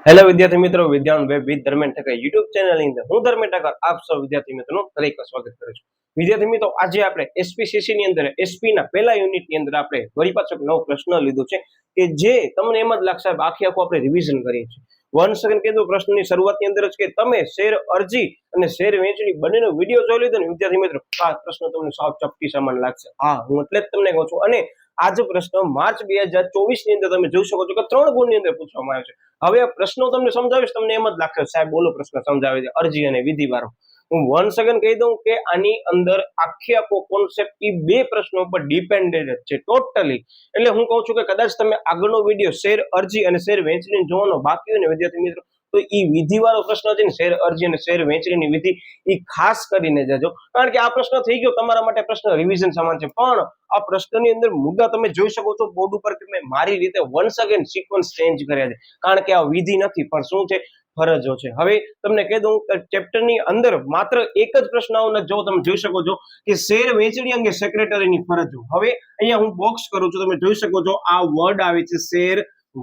Hello વિદ્યાર્થી મિત્રો, Vidyan web with Dharmendra Thakkar YouTube channel ની અંદર હું ધર્મેન્દ્ર ઠક્કર આપ સૌ વિદ્યાર્થી મિત્રોનું દરેક સ્વાગત કરું છું. વિદ્યાર્થી મિત્રો, આજે આપણે એસપીસીસી ની અંદર એસપી ના પહેલા યુનિટ ની અંદર આપણે વળી પાછો નવો પ્રશ્ન લીધો છે કે જે તમને એમ જ લાગશે આખે આખું આપણે રિવિઝન કરીએ છીએ. વન સેકન્ડ કીધું પ્રશ્નની શરૂઆતની અંદર જ કે તમે શેર અરજી અને શેર વેચણી બંનેનો વિડીયો જોઈ લીધો ને વિદ્યાર્થી મિત્રો, આ પ્રશ્ન તમને સાવ ચપટી સમાન લાગશે. હા, હું એટલે જ તમને કહું છું. અને આ જે પ્રશ્ન માર્ચ 2024 ની અંદર તમે જોઈ શકો છો કે 3 ગુણની અંદર પૂછવામાં આવ્યો છે. હવે આ પ્રશ્નો તમને સમજાવીશ, તમને એમ જ લાગશે સાહેબ બોલો પ્રશ્ન સમજાવે છે અરજી અને વિધિ વાળો. હું વન સેકન્ડ કહી દઉં કે આની અંદર આખે આખો કોન્સેપ્ટ એ બે પ્રશ્નો પર ડિપેન્ડેડ છે ટોટલી. એટલે હું કહું છું કે કદાચ તમે આગળનો વિડીયો શેર અરજી અને શેર વેચણી જોવાનો બાકી હોય ને વિદ્યાર્થી મિત્રો, તો એ વિધિ વાળો પ્રશ્ન છે ને શેર અરજી અને શેર વેચણીની વિધિ, એ ખાસ કરીને જજો. કારણ કે આ પ્રશ્ન થઈ ગયો તમારા માટે પ્રશ્ન રિવિઝન સમાન છે, પણ આ પ્રશ્નની અંદર મુદ્દા તમે જોઈ શકો છો બોર્ડ ઉપર કે મેં મારી રીતે વન સેકન્ડ સિક્વન્સ ચેન્જ કર્યા છે. કારણ કે આ વિધિ નથી પણ શું છે, ફરજો છે. હવે તમને કહી દઉં ચેપ્ટરની અંદર માત્ર એક જ પ્રશ્ન આવવાનો, જો તમે જોઈ શકો છો કે શેર વેચણી અંગે સેક્રેટરીની ફરજો. હવે અહીંયા હું બોક્સ કરું છું, તમે જોઈ શકો છો આ વર્ડ આવે છે શેર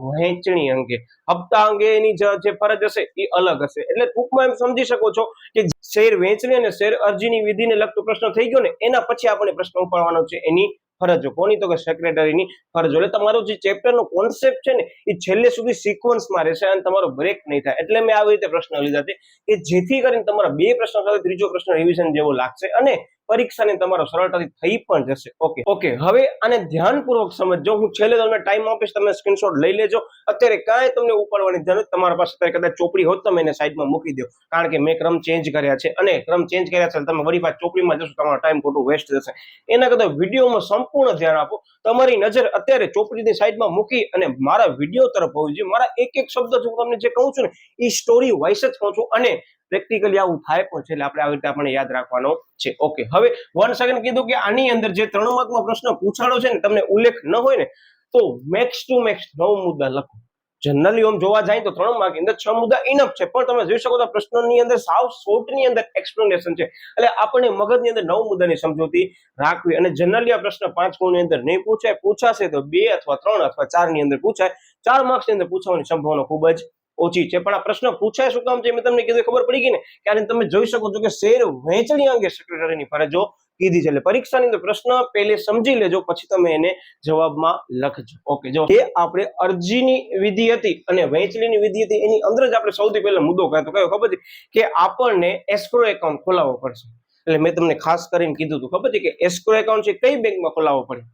વહેંચણી અંગે. હપ્તા અંગે એની જે ફરજ હશે એ અલગ હશે. એટલે ટૂંકમાં એમ સમજી શકો છો કે શેર વેચણી અને શેર અરજીની વિધિને લગતો પ્રશ્ન થઈ ગયો ને, એના પછી આપણે પ્રશ્ન ઉપાડવાનો છે એની ફરજો. કોની? તો કે સેક્રેટરીની ફરજો. એટલે તમારો જે ચેપ્ટરનો કોન્સેપ્ટ છે ને એ છેલ્લે સુધી સિક્વન્સમાં રહેશે અને તમારો બ્રેક નહીં થાય. એટલે મેં આવી રીતે પ્રશ્ન લીધા છે કે જેથી કરીને તમારા બે પ્રશ્નો સાથે ત્રીજો પ્રશ્ન રિવિઝન જેવો લાગશે અને પરીક્ષાને તમારો સરળતાથી થઈ પણ જશે. ઓકે, હવે આને ધ્યાનપૂર્વક સમજજો. હું છેલ્લે તમને ટાઈમ આપીશ, તમે સ્ક્રીનશોટ લઈ લેજો. અત્યારે કાંઈ તમને ઉપાડવાની જરૂર નથી. તમારા પાસે અત્યારે કદાચ ચોપડી હોત તો મેં એને સાઈડમાં મૂકી દો, કારણ કે મેં ક્રમ ચેન્જ કર્યા છે અને ક્રમ ચેન્જ કર્યા છે તમે વળી પાછા ચોપડીમાં જશો, તમારો ટાઈમ ખોટું વેસ્ટ જશે. એના કરતા વિડીયોમાં સંપૂર્ણ ધ્યાન આપો. તમારી નજર અત્યારે ચોપડીની સાઈડમાં મૂકી અને મારા વિડીયો તરફ હોવી જોઈએ. મારા એક એક શબ્દ હું તમને જે કહું છું ને એ સ્ટોરી વાઇસ જ કહું છું અને પ્રેક્ટિકલી આવું થાય પણ છે. એટલે આપણે આવી રીતે આપણે યાદ રાખવાનો છે. ઓકે, હવે વન સેકન્ડ કીધું કે આની અંદર જે 3 માર્કનો પ્રશ્ન પૂછાડો છે ને, તમને ઉલ્લેખ ન હોય ને તો મેક્સ ટુ મેક્સ 9 મુદ્દા લખો. જનરલી આમ જોવા જાય તો 3 માર્ક ની અંદર 6 મુદ્દા ઇનફ છે, પણ તમે જોઈ શકો છો પ્રશ્નની અંદર સાવ શોર્ટની અંદર એક્સપ્લેનેશન છે. એટલે આપણે મગજની અંદર 9 મુદ્દાની સમજૂતી રાખવી. અને જનરલી આ પ્રશ્ન 5 ગુણની અંદર નહીં પૂછાય, પૂછાશે તો 2 અથવા 3 અથવા 4 ની અંદર પૂછાય. 4 માર્ક્સ ની અંદર પૂછવાની સંભાવના ખૂબ જ ઓછી છે. પણ આ પ્રશ્ન પૂછાય શું કામ છે મેં તમને કીધું, ખબર પડી ગઈ ને. કારણ તમે જોઈ શકો છો કે શેર વહેંચણી અંગે સેક્રેટરીની ફરજો કીધી છે. એટલે પરીક્ષાની અંદર પ્રશ્ન પહેલે સમજી લેજો, પછી તમે એને જવાબમાં લખજો. ઓકે, જો એ આપણે અરજીની વિધિ હતી અને વહેંચણીની વિધિ હતી, એની અંદર જ આપણે સૌથી પહેલા મુદ્દો કયો ખબર છે કે આપણને એસ્ક્રો એકાઉન્ટ ખોલાવવો પડશે. એટલે મેં તમને ખાસ કરીને કીધું હતું, ખબર છે કે એસ્ક્રો એકાઉન્ટ છે કઈ બેંકમાં ખોલાવવો પડે?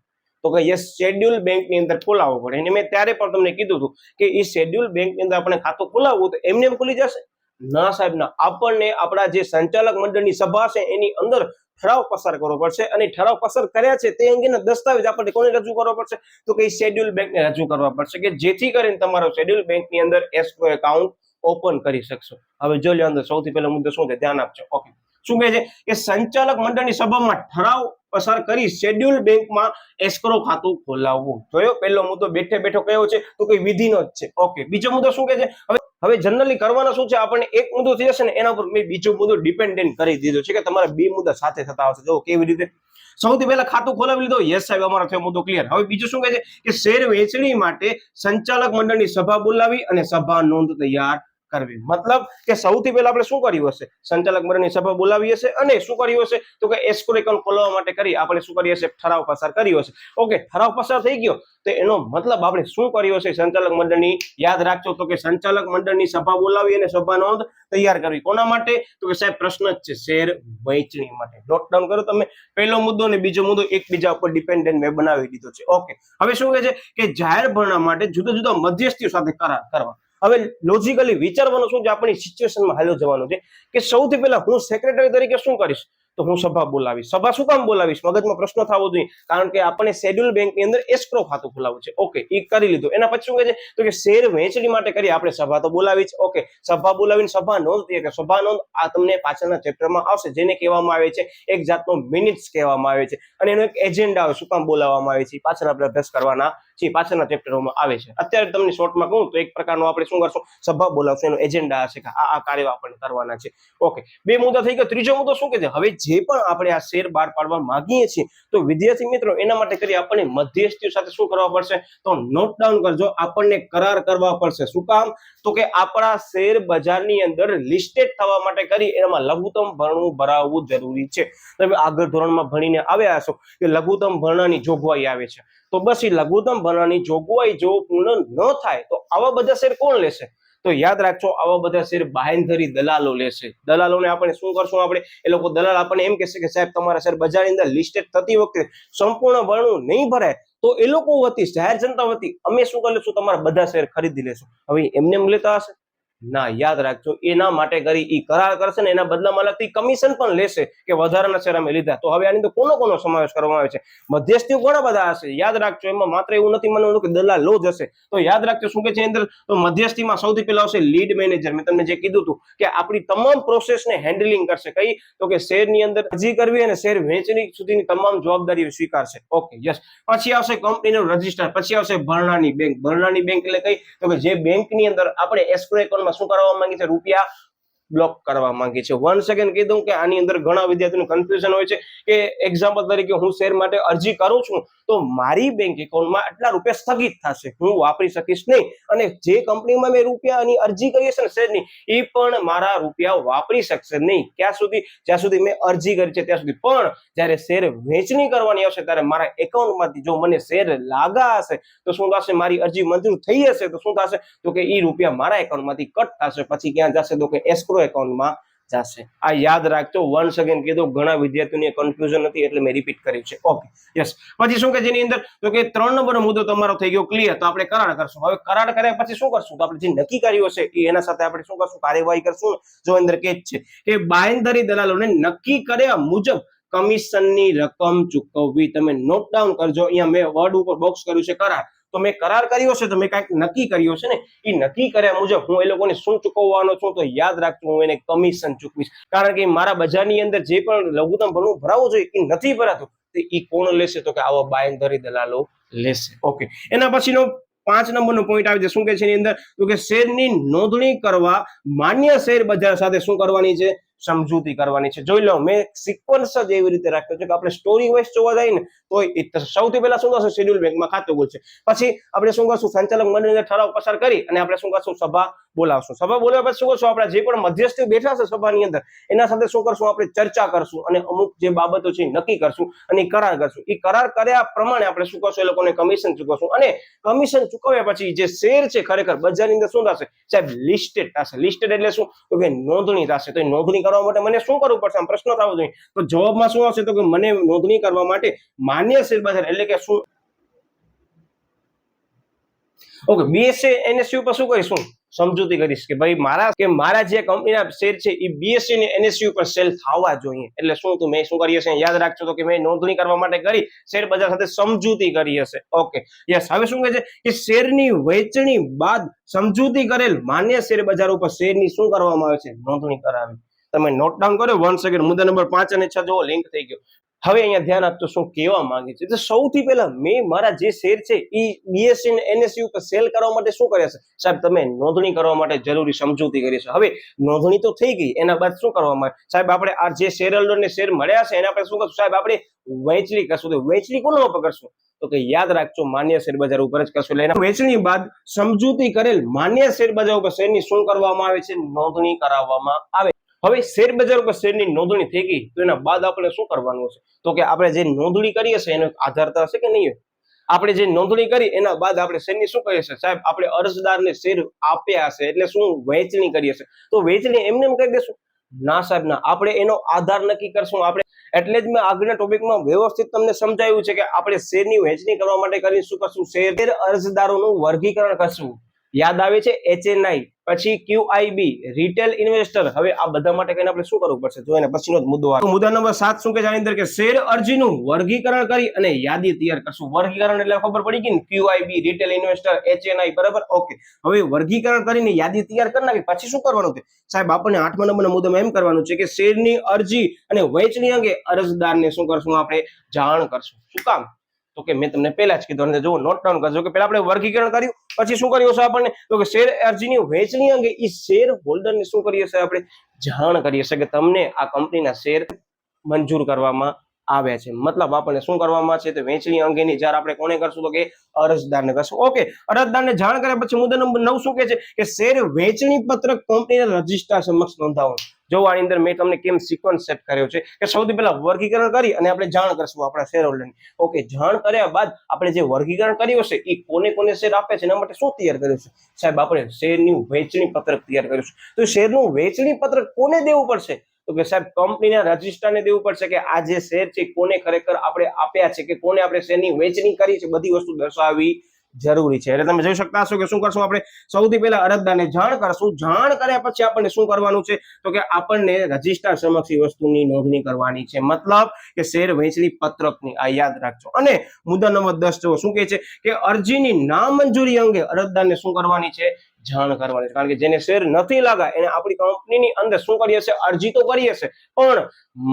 તો કે યસ, શેડ્યુલ બેંકની અંદર ખોલાવવો પડે. અને મેં ત્યારે પણ તમને કીધું હતું કે એ શેડ્યુલ બેંકની અંદર આપણે ખાતું ખોલાવવું તો એમને એમ ખુલી જશે? ના સાહેબ ના. આપણને આપણા જે સંચાલક મંડળની સભા છે એની અંદર ઠરાવ પસાર કરવો પડશે અને ઠરાવ પસાર કર્યા છે તે અંગેના દસ્તાવેજ આપણને કોને રજૂ કરવો પડશે? તો કે શેડ્યુલ બેંકને રજૂ કરવા પડશે, કે જેથી કરીને તમારો શેડ્યુલ બેંકની અંદર એસ્ક્રો એકાઉન્ટ ઓપન કરી શકશો. હવે જો લો અંદર સૌથી પહેલો મુદ્દો શું છે, ધ્યાન આપજો. ઓકે, શું કહે છે કે સંચાલક મંડળની સભામાં ઠરાવ પસાર કરી શેડ્યુલ બેંકમાં એસ્ક્રો ખાતું ખોલાવવું. જોયો પહેલો મુદ્દો બેઠે બેઠો કયો છે? તો કે વિધિનો જ છે. ઓકે, બીજો મુદ્દો શું કહે છે? હવે જનરલી કરવાનો શું છે, આપણને એક મુદ્દો થઈ જશે ને એના ઉપર મેં બીજો મુદ્દો ડિપેન્ડન્ટ કરી દીધો છે કે તમારે બે મુદ્દા સાથે થતા આવશે. જો કેવી રીતે. સૌથી પહેલા ખાતું ખોલાવી લીધો, યસ સાહેબ અમારો થયો મુદ્દો ક્લિયર. હવે બીજું શું કહે છે કે શેર વેચણી માટે સંચાલક મંડળની સભા બોલાવી અને સભા નોંધ તૈયાર કરવી. મતલબ કે સૌથી પહેલા આપણે શું કર્યું હશે? સંચાલક મંડળની સભા બોલાવી હશે અને શું કર્યું હશે? તો કે એસ્ક્રો એકાઉન્ટ ખોલાવવા માટે કરી આપણે શું કરીએ હશે? ઠરાવ પસાર કર્યો હશે. ઓકે, ઠરાવ પસાર થઈ ગયો તો એનો મતલબ આપણે શું કર્યું હશે? સંચાલક મંડળની, યાદ રાખજો, તો કે સંચાલક મંડળની સભા બોલાવી અને સભા નોંધ તૈયાર કરવી. કોના માટે? તો કે સાહેબ પ્રશ્ન જ છે શેર વહેંચણી માટે. નોટ ડાઉન કરો તમે. પહેલો મુદ્દો અને બીજો મુદ્દો એકબીજા ઉપર ડિપેન્ડન્ટ મેં બનાવી દીધો છે. ઓકે, હવે શું કહે છે કે જાહેર ભરણા માટે જુદા જુદા મધ્યસ્થીઓ સાથે કરાર કરવા. હવે લોજિકલી વિચારવાનું શું છે, આપણી સિચ્યુએશનમાં હાલ્યો જવાનું છે કે સૌથી પહેલા હું સેક્રેટરી તરીકે શું કરીશ? તો હું સભા બોલાવીશ. સભા શું કામ બોલાવીશ? મગજમાં પ્રશ્ન થવો જોઈએ, કારણ કે આપણે શેડ્યુલ બેંકની અંદર એસ્ક્રો ખાતું ખોલાવવું છે. ઓકે, એ કરી લીધું. એના પછી શું કહે છે તો કે શેર વહેંચણી માટે કરી આપણે સભા તો બોલાવી જ. ઓકે, સભા બોલાવીને સભા નોંધ કે સભા નોંધ આ તમને પાછળના ચેપ્ટરમાં આવશે, જેને કહેવામાં આવે છે એક જાતનો મિનિટ્સ કહેવામાં આવે છે અને એનો એક એજન્ડા આવે. શું કામ બોલાવવામાં આવે છે પાછળ આપણે અભ્યાસ કરવાના જે પાછળના ચેપ્ટરોમાં આવે છે. અત્યારે તમને શોર્ટમાં કહું તો એક પ્રકારનો આપણે શું કરશું, સભા બોલાવશું, એનો એજન્ડા હશે કે આ કાર્યો આપણને કરવાના છે. ઓકે, બે મુદ્દા થઈ ગયા. ત્રીજો મુદ્દો શું કે છે, હવે જે પણ આપણે આ શેર બહાર પાડવા માંગીએ છીએ તો વિદ્યાર્થી મિત્રો એના માટે કરી આપણને મધ્યસ્થીઓ સાથે શું કરવા પડશે, તો નોટ ડાઉન કરજો, આપણને કરાર કરવા પડશે. શું કામ, તો કે આપણા શેર બજારની અંદર લિસ્ટેડ થવા માટે કરી એમાં લઘુત્તમ ભરણું ભરાવવું જરૂરી છે. તમે આગળ ધોરણમાં ભણીને આવ્યા હશો કે લઘુત્તમ ભરણાની જોગવાઈ આવે છે, તો બસ એ લઘુત્તમ ભરણાની જોગવાઈ જો પૂર્ણ ન થાય તો આવા બધા શેર કોણ લેશે, તો યાદ રાખજો આવા બધા શેર બાહેંધરી દલાલો લેશે. દલાલોને આપણે શું કરશું, આપણે એ લોકો દલાલ આપણને એમ કહેશે કે સાહેબ તમારા શેર બજારની અંદર લિસ્ટેડ થતી વખતે સંપૂર્ણ ભરણું નહીં ભરાય તો એ લોકો વતી, જાહેર જનતા વતી અમે શું કરી લેશું, તમારા બધા શેર ખરીદી લેશું. હવે એમને એમ લેતા હશે ના, યાદ રાખજો એના માટે કરી ઈ કરાર કરશે ને એના બદલામાં લગતી કમિશન પણ લેશે કે વધારાના શેર અમે લીધા. તો હવે આની તો કોનો સમાવેશ કરવામાં આવે છે, મધ્યસ્થીઓ ઘણા બધા હશે. યાદ રાખજો એમાં માત્ર એવું નથી માનવાનું કે દલાલો જ હશે. તો યાદ રાખજો શું કે છે અંદર, તો મધ્યસ્થીમાં સૌથી પહેલા આવશે લીડ મેનેજર. મેં તમને જે કીધું હતું કે આપણી તમામ પ્રોસેસને હેન્ડલિંગ કરશે. કઈ, તો કે શેરની અંદર અરજી કરવી અને શેર વેચણી સુધીની તમામ જવાબદારીઓ સ્વીકારશે. Okay, yes. પછી આવશે કંપનીનું રજિસ્ટર, પછી આવશે ભરણાની બેંક. ભરણાની બેંક એટલે કઈ, તો કે જે બેંકની અંદર આપણે એસ્ક્રો એકાઉન્ટમાં શું કરવા માંગી છે, રૂપિયા બ્લોક કરવા માંગી છે. 1 સેકન્ડ કહી દઉં કે આની અંદર ઘણા વિદ્યાર્થીઓનું કન્ફ્યુઝન હોય છે કે એક્ઝામ્પલ તરીકે હું શેર માટે અરજી કરું છું તો મારી બેંક એકાઉન્ટમાં આટલા રૂપિયા સ્થગિત થશે, હું વાપરી શકીશ નહીં, અને જે કંપનીમાં મેં રૂપિયાની અરજી કરી છે ને શેરની, એ પણ મારા રૂપિયા વાપરી શકશે નહીં. ક્યાં સુધી, જ્યાં સુધી મેં અરજી કરી છે ત્યાં સુધી. પણ જ્યારે શેર વેચણી કરવાની આવશે ત્યારે મારા એકાઉન્ટમાંથી જો મને શેર લાગા હશે તો શું થશે, મારી અરજી મંજૂર થઈ હશે તો શું થશે, તો કે એ રૂપિયા મારા એકાઉન્ટમાંથી કટ થશે. પછી ક્યાં જશે, તો કે એસ્ક્રો એકાઉન્ટમાં જશે. આ યાદ રાખજો. 1 સેકન્ડ કીધું, ઘણા વિદ્યાર્થીઓને કન્ફ્યુઝન હતી એટલે મેં રિપીટ કર્યું છે. Okay, yes. પછી શું કે જેની અંદર, તો કે 3 નંબરનો મુદ્દો તમારો થઈ ગયો ક્લિયર. તો આપણે કરાર કરશું. હવે કરાર કર્યા પછી શું કરશું, તો આપણે જે નક્કી કર્યું હશે એ એના સાથે આપણે શું કરશું, કાર્યવાહી કરશું. જો અંદર કે છે કે બાંયધરી દલાલોને નક્કી કર્યા મુજબ કમિશનની રકમ ચૂકવવી. તમે નોટ ડાઉન કરજો. અહીંયા મેં વર્ડ ઉપર બોક્સ કર્યું છે કરાર. તો મેં કરાર કર્યો છે, તો મેં કંઈક નક્કી કર્યો છે ને, એ નક્કી કર્યા મુજબ હું એ લોકોને શું ચૂકવવાનો છું, તો યાદ રાખજો હું એને કમિશન ચૂકવીશ. કારણ કે મારા બજારની અંદર જે પણ લઘુત્તમ ભરણું ભરાવવું જોઈએ એ નથી ભરાતું, તો એ કોણ લેશે, તો કે આવા બાંયધરી દલાલો લેશે. ઓકે, એના પછીનો 5 નંબરનો પોઈન્ટ આવે છે. શું કે છે એની અંદર, તો કે શેરની નોંધણી કરવા માન્ય શેર બજાર સાથે શું કરવાની છે, સમજૂતી કરવાની છે. જોઈ લો, મેં સિક્વન્સ જ એવી રીતે રાખ્યો છે કે આપણે સ્ટોરી વાઇઝ જોવા જઈએ ને તો સૌથી પહેલા શું કરશું, શેડ્યુલ બેંકમાં ખાતું ખોલશે. પછી આપણે શું કરશું, સંચાલક મંડળને ઠરાવ પસાર કરી અને આપણે શું કરશું, સભા બોલાવશું. સભા બોલાવ્યા પછી શું કરશું, આપણે જે પણ મધ્યસ્થી બેઠા છે સભાની અંદર એના સાથે શું કરશું, આપણે ચર્ચા કરશું અને અમુક જે બાબતો છે નક્કી કરશું અને કરાર કરશું. એ કરાર કર્યા પ્રમાણે આપણે શું કરશું, એ લોકોને કમિશન ચૂકવશું. અને કમિશન ચૂકવ્યા પછી જે શેર છે ખરેખર બજારની અંદર શું થશે, સાહેબ લિસ્ટેડ થશે. લિસ્ટેડ એટલે શું, તો કે નોંધણી થશે. તો એ નોંધણી કરવા માટે મને શું કરવું પડશે, આમ પ્રશ્ન થવો જોઈએ. તો જવાબમાં શું આવશે, તો કે મને નોંધણી કરવા માટે માન્ય શેર બજાર એટલે કે શું, ઓકે, બીએસસી એનએસયુ પર શું કરીશું, સમજૂતી કરીશ કે ભાઈ મારા જે કંપનીના શેર છે એ બીએસસી અને એનએસયુ પર સેલ થવા જોઈએ. એટલે શું, તો મેં શું કરી હશે, યાદ રાખજો તો કે મેં નોંધણી કરવા માટે કરી શેર બજાર સાથે સમજૂતી કરી હશે. Okay, yes. હવે શું કહે છે કે શેરની વહેંચણી બાદ સમજૂતી કરેલ માન્ય શેર બજાર ઉપર શેરની શું કરવામાં આવે છે, નોંધણી કરાવી. તમે નોટ ડાઉન કરો. 1 સેકન્ડ. મુદ્દા નંબર 5 અને 6 જો લિંક થઈ ગયો. હવે અહીંયા ધ્યાન આપજો શું કહેવા માંગે છે. તો સૌથી પહેલા મેં મારા જે શેર છે એ બીએસસી અને એનએસયુ પર સેલ કરવા માટે શું કર્યા છે, સાહેબ તમે નોંધણી કરવા માટે જરૂરી સમજૂતી કરી છે. હવે નોંધણી તો થઈ ગઈ, એના બાદ શું કરવામાં આવે, સાહેબ આપણે આ જે શેર હોલ્ડરને શેર મળ્યા છે એના આપણે શું કરશું, સાહેબ આપણે વહેંચણી કરશું. તો વહેંચણી કોના ઉપર કરશું, તો કે યાદ રાખજો માન્ય શેર બજાર ઉપર જ કરશું. એટલે એના વહેંચણી બાદ સમજૂતી કરેલ માન્ય શેર બજાર ઉપર શેરની શું કરવામાં આવે છે, નોંધણી કરાવવામાં આવે. હવે શેર બજાર ઉપર શેરની નોંધણી થઈ ગઈ તો એના બાદ આપણે શું કરવાનું છે, તો કે આપણે જે નોંધણી કરી હશે એનો આધાર તો હશે કે નહીં. આપણે જે નોંધણી કરી એના બાદ આપણે શેરની શું કરીએ છીએ, સાહેબ આપણે અરજદારને શેર આપ્યા હશે એટલે શું વહેંચણી કરીએ છીએ. તો વહેંચણી એમને એમ કરી દેશું, ના સાહેબ ના, આપણે એનો આધાર નક્કી કરશું. આપણે એટલે જ મેં આગળના ટોપિકમાં વ્યવસ્થિત તમને સમજાવ્યું છે કે આપણે શેરની વહેંચણી કરવા માટે કરીને શું કરશું, શેર અરજદારોનું વર્ગીકરણ કરશું. યાદ આવે છે, HNI, પછી QIB, રિટેલ ઇન્વેસ્ટર. હવે આ બધા માટે કહીને આપણે શું કરવું પડશે, જો એના પછીનો મુદ્દો આવે. મુદ્દા નંબર 7 શું કે જાણી અંદર કે શેર અરજીનું વર્ગીકરણ કરી અને યાદી તૈયાર કરશું. વર્ગીકરણ એટલે ખબર પડી ગઈ ને, QIB, રિટેલ ઇન્વેસ્ટર, HNI, બરાબર. ઓકે, હવે વર્ગીકરણ કરીને યાદી તૈયાર કરી નાખી પછી શું કરવાનું છે, સાહેબ આપણને 8મા નંબરના મુદ્દામાં એમ કરવાનું છે કે શેરની અરજી અને વહેંચણી અંગે અરજદારને શું કરશું, આપણે જાણ કરશું. શું કામ, તો કે મેં તમને પહેલા જ કીધું, અને જો નોટ ડાઉન કરજો કે પહેલા આપણે વર્ગીકરણ કર્યું, પછી શું કર્યું છે આપણને, તો કે શેર અરજીની વહેંચણી અંગે એ શેર હોલ્ડરને શું કરીએ છે આપણે, જાણ કરીએ છીએ કે તમને આ કંપનીના શેર મંજૂર કરવામાં આવ્યા છે. મતલબ આપણને શું કરવામાં છે, તો વહેંચણી અંગેની જાણ આપણે કોને કરશું, તો કે અરજદારને કરશું. ઓકે, અરજદારને જાણ કર્યા પછી મુદ્દા નંબર 9 શું કહે છે કે શેર વહેંચણી પત્રક કંપનીના રજિસ્ટ્રાર સમક્ષ નોંધાવવાનું. જો આની અંદર મેં તમને કેમ સિક્વન્સ સેટ કર્યો છે કે સૌથી પહેલા વર્ગીકરણ કરી અને આપણે જાણ કરશું આપણા શેર હોલ્ડરની. ઓકે, જાણ કર્યા બાદ આપણે જે વર્ગીકરણ કર્યું છે એ કોને કોને શેર આપે છે એના માટે શું તૈયાર કર્યું છે, સાહેબ આપણે શેરની વહેંચણી પત્રક તૈયાર કર્યું છે. તો શેરનું વહેંચણી પત્રક કોને દેવું પડશે, તો કે સાહેબ કંપનીના રજિસ્ટ્રારને દેવું પડશે કે આ જે શેર છે કોને ખરેખર આપણે આપ્યા છે કે કોને આપણે શેરની વહેંચણી કરી છે, બધી વસ્તુ દર્શાવવી જરૂરી છે. એટલે તમે જોઈ શકતા હશો કે શું કરશું આપણે, સૌથી પહેલા અરજદારને જાણ કરશું. જાણ કર્યા પછી આપણને શું કરવાનું છે, તો કે આપણને રજિસ્ટ્રાર સમક્ષ વસ્તુની નોંધણી કરવાની છે. મતલબ કે શેર વહેંચણી પત્રકની, આ યાદ રાખજો. અને મુદ્દા નંબર 10 જો શું કહે છે કે અરજીની નામંજૂરી અંગે અરજદારને શું કરવાની છે, જાણ કરવાની છે. કારણ કે જેને શેર નથી લાગ્યા એને આપણી કંપનીની અંદર શું કરી હશે, અરજી તો કરી હશે પણ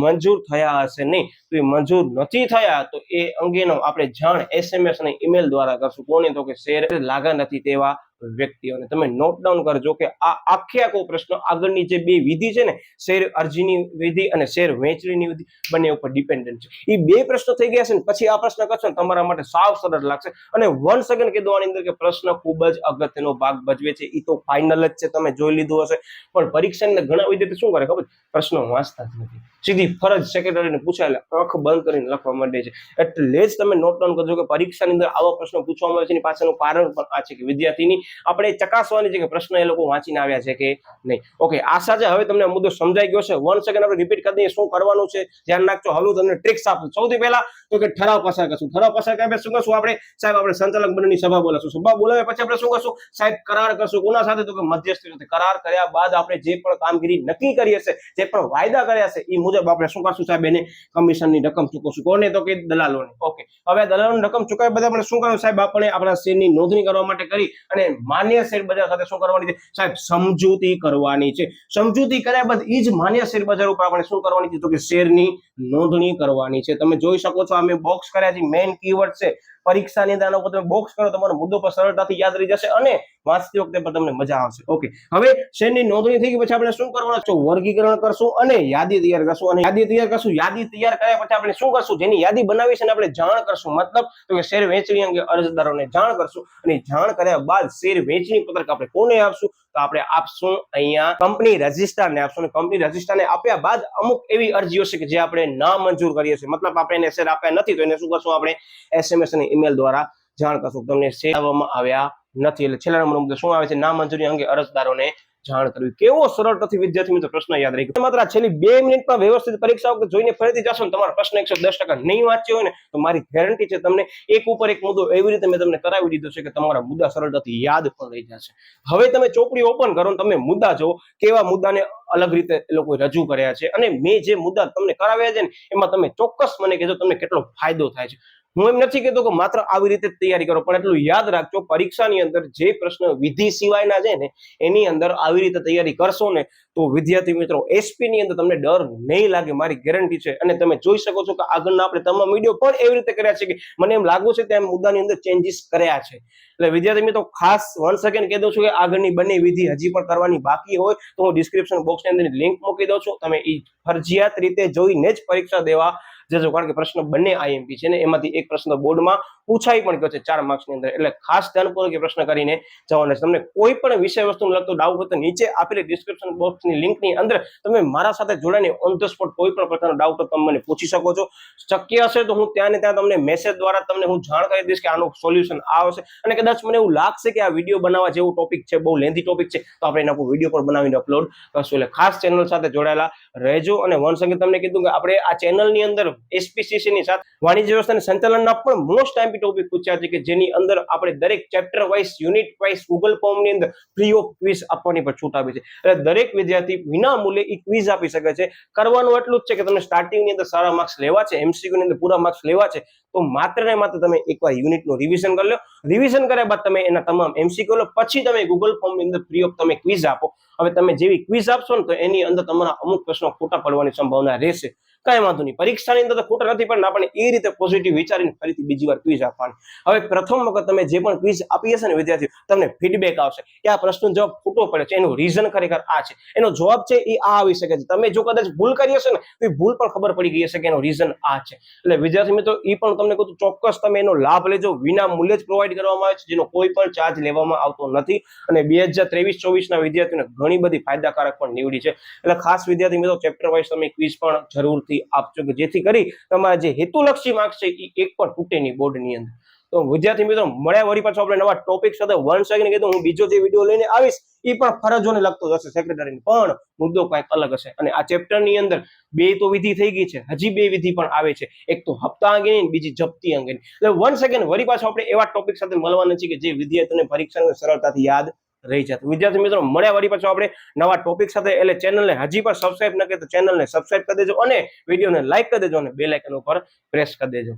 મંજૂર થયા હશે નહીં. તો એ મંજૂર નથી થયા તો એ અંગેનો આપણે જાણ SMS અને ઈમેલ દ્વારા કરશું. કોને, તો કે શેર લાગા નથી તેવા વ્યક્તિઓને. તમે નોટ ડાઉન કરજો કે આ આખો પ્રશ્ન આગળની જે બે વિધિ છે ને, શેર અરજીની વિધિ અને શેર વહેંચણીની વિધિ, બંને ઉપર ડિપેન્ડન્ટ છે. એ બે પ્રશ્નો થઈ ગયા છે ને પછી આ પ્રશ્ન કરશો ને તમારા માટે સાવ સરળ લાગશે. અને 1 સેકન્ડ કીધું આની અંદર કે પ્રશ્ન ખૂબ જ અગત્યનો ભાગ ભજવે છે. એ તો ફાઇનલ જ છે, તમે જોઈ લીધું હશે. પણ પરીક્ષાની અંદર ઘણા વિદ્યાર્થી શું કરે ખબર, પ્રશ્નો વાંચતા જ નથી, સીધી ફરજ સેક્રેટરીને પૂછાયેલા આંખ બંધ કરીને લખવા માંડે છે. એટલે જ તમે નોટ ડાઉન કરજો કે પરીક્ષાની અંદર આવા પ્રશ્નો પૂછવામાં આવે છે. એની પાછળનું કારણ પણ આ છે કે વિદ્યાર્થીની આપણે ચકાસવાની છે કે પ્રશ્ન એ લોકો વાંચીને આવ્યા છે કે નહીં. ઓકે, આશા છે હવે તમને મુદ્દો સમજાઈ ગયો છે. 1 સેકન્ડ આપણે રિપીટ કરી દઈએ શું કરવાનું છે, ધ્યાન રાખજો. હવે તમને ટ્રિક્સ આપું. સૌથી પહેલા તો કે ઠરાવ પસાર કરશું. ઠરાવ પસાર કર્યા શું કરશું આપણે, સાહેબ આપણે સંચાલક મંડળની સભા બોલાવશું. સભા બોલાવ્યા પછી આપણે શું કરશું, સાહેબ કરાર કરશું. કોના સાથે, તો કે મધ્યસ્થી સાથે. કરાર કર્યા બાદ આપણે જે પણ કામગીરી નક્કી કરી હશે, જે પણ વાયદા કર્યા છે એ મુજબ આપણે શું કરશું, સાહેબ એને કમિશનની રકમ ચૂકવશું. કોને, તો કે દલાલોને. ઓકે, હવે દલાલોની રકમ ચૂકવ્યા બાદ આપણે શું કરવું, સાહેબ આપણે આપણા શેરની નોંધણી કરવા માટે કરી અને માન્ય શેર બજાર સાથે શું કરવાની છે, સાહેબ સમજૂતી કરવાની છે. સમજૂતી કર્યા બાદ એ જ માન્ય શેર બજાર ઉપર આપણે શું કરવાની છે, તો કે શેરની નોંધણી કરવાની છે. તમે જોઈ શકો છો આ મેં બોક્સ કર્યા છે, મેઇન કીવર્ડ છે. પરીક્ષાની અંદર આનો તમે બોક્સ કરો તમારો મુદ્દો પર સરળતાથી યાદ રહી જશે અને વાંચતી વખતે પણ તમને મજા આવશે. ઓકે, હવે શેરની નોંધણી થઈ ગઈ પછી આપણે શું કરવાનું છે, વર્ગીકરણ કરશું અને યાદી તૈયાર કરશું. અને યાદી તૈયાર કરશું. યાદી તૈયાર કર્યા પછી આપણે શું કરશું, જેની યાદી બનાવી છે ને આપણે જાણ કરશું. મતલબ તો કે શેર વહેંચણી અંગે અરજદારોને જાણ કરશું. અને જાણ કર્યા બાદ શેર વહેંચણી પત્રક આપણે કોને આપશું, તો આપણે આપશું અહીંયા કંપની રજિસ્ટ્રારને આપશું. અને કંપની રજિસ્ટ્રારને આપ્યા બાદ અમુક એવી અરજીઓ છે કે જે આપણે ના મંજૂર કરીએ છીએ, મતલબ આપણે એને શેર આપ્યા નથી તો એને શું કરશું, આપણે SMS અને ઈમેલ દ્વારા જાણ કરશું તમને શેર આપવામાં આવ્યા નથી. એટલે છેલ્લા નંબરનો મુદ્દો શું આવે છે, નામંજૂરી અંગે અરજદારોને જાણ કરવી. કેવો સરળતાથી વિદ્યાર્થી મિત્રો પ્રશ્ન યાદ રહી ગયો. માત્ર છેલ્લી 2 મિનિટમાં વ્યવસ્થિત પરીક્ષા વખતે જોઈને ફરીથી જશો ને તમારો પ્રશ્ન 110% નહીં વાંચ્યો હોય ને તો મારી ગેરંટી છે તમને એક ઉપર એક મુદ્દો એવી રીતે મેં તમને કરાવી દીધો છે કે તમારા મુદ્દા સરળતાથી યાદ પણ રહી જશે. હવે તમે ચોપડી ઓપન કરો તમે મુદ્દા જો કેવા મુદ્દાને અલગ રીતે એ લોકો રજૂ કર્યા છે અને મેં જે મુદ્દા તમને કરાવ્યા છે ને એમાં તમે ચોક્કસ મને કહેજો તમને કેટલો ફાયદો થાય છે. હું એમ નથી કહેતો કે માત્ર આવી રીતે તૈયારી કરો, પણ એટલું યાદ રાખજો પરીક્ષાની અંદર જે પ્રશ્ન વિધિ સિવાયના છે ને એની અંદર આવી રીતે તૈયારી કરશો ને તો વિદ્યાર્થી મિત્રો SP ની અંદર તમને ડર નહીં લાગે, મારી ગેરંટી છે. અને તમે જોઈ શકો છો કે આગળના આપણે તમામ વિડીયો પણ એવી રીતે કર્યા છે કે મને એમ લાગુ છે કે મુદ્દાની અંદર ચેન્જીસ કર્યા છે. એટલે વિદ્યાર્થી મિત્રો ખાસ 1 સેકન્ડ કહી દઉં છું કે આગળની બંને વિધિ હજી પણ કરવાની બાકી હોય તો હું ડિસ્ક્રિપ્શન બોક્સની અંદર લિંક મૂકી દઉં છું. તમે એ ફરજિયાત રીતે જોઈને જ પરીક્ષા દેવા જજો, કારણ કે પ્રશ્ન બંને IMP છે ને એમાંથી એક પ્રશ્ન બોર્ડમાં પૂછાઈ પણ ગયો છે 4 માર્ક્સની અંદર. એટલે ખાસ ધ્યાનપૂર્વક એ પ્રશ્ન કરીને જવાના છે. તમને કોઈ પણ વિષય વસ્તુને લગતો ડાઉટ હોય તો નીચે આપેલી ડિસ્ક્રિપ્શન બોક્સની લિંકની અંદર તમે મારા સાથે જોડાઈને ઓન ધ સ્પોટ કોઈ પણ પ્રકારનો ડાઉટ તમે મને પૂછી શકો છો. શક્ય હશે તો હું ત્યાં ને ત્યાં તમને મેસેજ દ્વારા તમને હું જાણ કરી દઈશ કે આનું સોલ્યુશન આવશે. અને કદાચ મને એવું લાગશે કે આ વિડીયો બનાવવા જેવું ટોપિક છે, બહુ લેન્ધી ટોપિક છે, તો આપણે એના પર વિડીયો પણ બનાવીને અપલોડ કરશું. એટલે ખાસ ચેનલ સાથે જોડાયેલા રહેજો. અને વન સંગે તમને કીધું કે આપણે આ ચેનલની અંદર SPCC ની સાથે વાણિજ્ય વ્યવસ્થાના સંચાલનના પણ મોસ્ટ IMP ટોપિક પૂછ્યા છે કે જેની અંદર આપણે દરેક chapter wise unit wise Google ફોર્મની અંદર ફ્રી ઓફ ક્વિઝ આપવાની પણ છૂટ આપી છે. એટલે દરેક વિદ્યાર્થી વિના મૂલ્યે એ ક્વિઝ આપી શકે છે. કરવાનું એટલું જ છે કે તમને સ્ટાર્ટિંગની અંદર સારા માર્ક્સ લેવા છે, MCQ ની અંદર પૂરા માર્ક્સ લેવા છે તો માત્ર ને માત્ર તમે એકવાર યુનિટનું રિવિઝન કરી લો. રિવિઝન કર્યા બાદ તમે એના તમામ MCQ લો, પછી તમે ગૂગલ ફોર્મની અંદર ફ્રી ઓફ તમે ક્વિઝ આપો. હવે તમે જેવી ક્વિઝ આપશો ને તો એની અંદર તમારા અમુક પ્રશ્નો ખોટા પડવાની સંભાવના રહેશે. કાંઈ વાંધો નહીં, પરીક્ષાની અંદર તો ખોટા નથી પણ આપણને એ રીતે પોઝિટિવ વિચારીને ફરીથી બીજી વાર ક્વિઝ આપવાની. હવે પ્રથમ વખત તમે જે પણ ક્વિઝ આપી હશે ને વિદ્યાર્થીઓ, તમને ફીડબેક આવશે કે આ પ્રશ્નનો જવાબ ખોટો પડે છે, એનું રીઝન ખરેખર આ છે, એનો જવાબ છે એ આ આવી શકે છે. તમે જો કદાચ ભૂલ કરી હશે ને તો એ ભૂલ પણ ખબર પડી ગઈ હશે કે એનો રીઝન આ છે. એટલે વિદ્યાર્થી મિત્રો એ પણ તમને કહું ચોક્કસ તમે એનો લાભ લેજો. વિના મૂલ્યે જ પ્રોવાઈડ કરવામાં આવે છે, જેનો કોઈ પણ ચાર્જ લેવામાં આવતો નથી. અને 2023-24 ના વિદ્યાર્થીઓને ઘણી બધી ફાયદાકારક પણ નીવડી છે. એટલે ખાસ વિદ્યાર્થી મિત્રો ચેપ્ટર વાઇઝ તમે ક્વિઝ પણ જરૂરથી આપજો કે જેથી કરી તમારા જે હેતુલક્ષી માર્ક્સ છે એ એક પણ તૂટે નહીં બોર્ડની અંદર. તો વિદ્યાર્થી મિત્રો મળ્યા વળી પાછો આપણે નવા ટોપિક સાથે. વન સેકન્ડ કીધું, હું બીજો જે વિડીયો લઈને આવીશ એ પણ ફરજોને લગતો હશે સેક્રેટરીને, પણ મુદ્દો કંઈક અલગ હશે. અને આ ચેપ્ટરની અંદર 2 તો વિધિ થઈ ગઈ છે, હજી 2 વિધિ પણ આવે છે, એક તો હપ્તા અંગેની, બીજી જપ્તી અંગેની. એટલે વન સેકન્ડ વળી પાછો આપણે એવા ટોપિક સાથે મળવાના છે કે જે વિદ્યાર્થીઓને પરીક્ષાને સરળતાથી યાદ રહી જાય. વિદ્યાર્થી મિત્રો મળ્યા વળી પાછો આપણે નવા ટોપિક સાથે. એટલે ચેનલને હજી પણ સબસ્ક્રાઇબ ન કરી તો ચેનલને સબસ્ક્રાઇબ કરી દેજો અને વિડીયોને લાઈક કરી દેજો અને બેલ આઇકન ઉપર પ્રેસ કરી દેજો.